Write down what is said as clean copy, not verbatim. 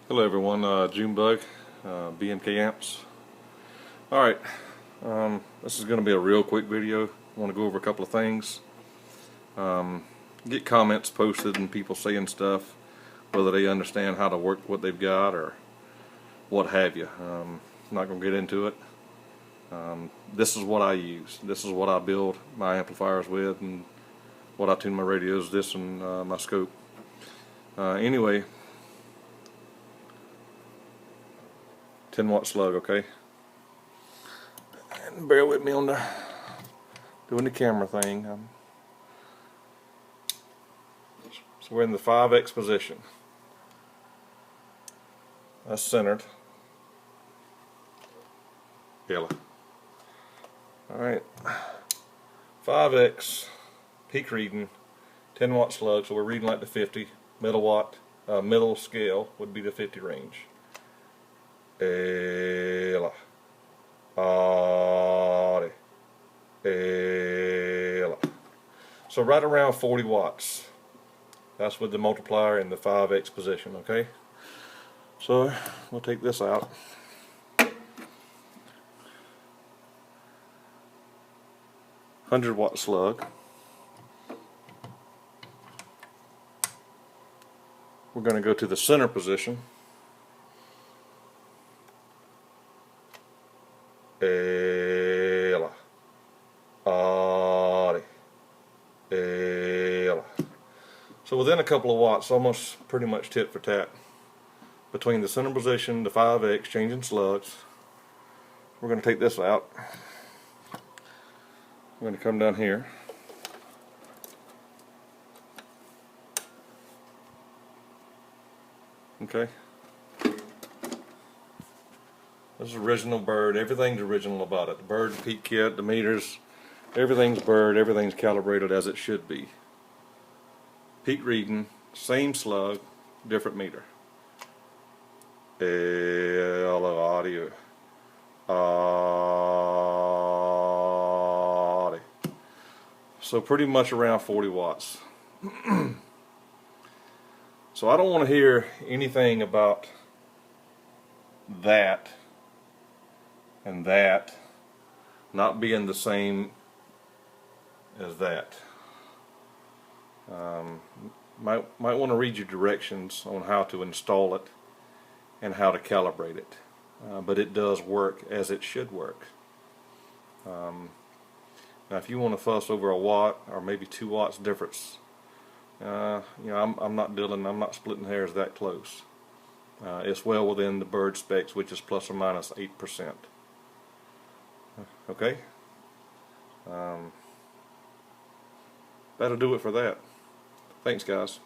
Hello everyone, Junebug, BMK Amps. Alright, this is going to be a real quick video. I want to go over a couple of things. Get comments posted and people saying stuff, whether they understand how to work what they've got or what have you. I'm not going to get into it. This is what I use. This is what I build my amplifiers with and what I tune my radios, this and my scope. Anyway, 10-watt slug, okay? And bear with me on the doing the camera thing. So we're in the 5X position. That's centered. Yellow. Alright. 5X, peak reading, 10-watt slug, so we're reading like the 50. Middle scale would be the 50 range. Ela, Ade, Ela. So right around 40 watts. That's with the multiplier in the 5X position, okay? So we'll take this out. $100-watt slug. We're going to go to the center position. Ela, Ade, Ela. So within a couple of watts, almost pretty much tit for tat, between the center position, the 5X, changing slugs. We're going to take this out. We're going to come down here. Okay. This is original bird. Everything's original about it. The bird, the peak kit, the meters, everything's bird. Everything's calibrated as it should be. Peak reading, same slug, different meter. Audio. So pretty much around 40 watts. So I don't want to hear anything about that and that not being the same as that. Might want to read your directions on how to install it and how to calibrate it, but it does work as it should work. Now if you want to fuss over a watt or maybe 2 watts difference, you know, I'm not splitting hairs that close. It's well within the bird specs, which is plus or minus 8%. Okay? That'll do it for that. Thanks, guys.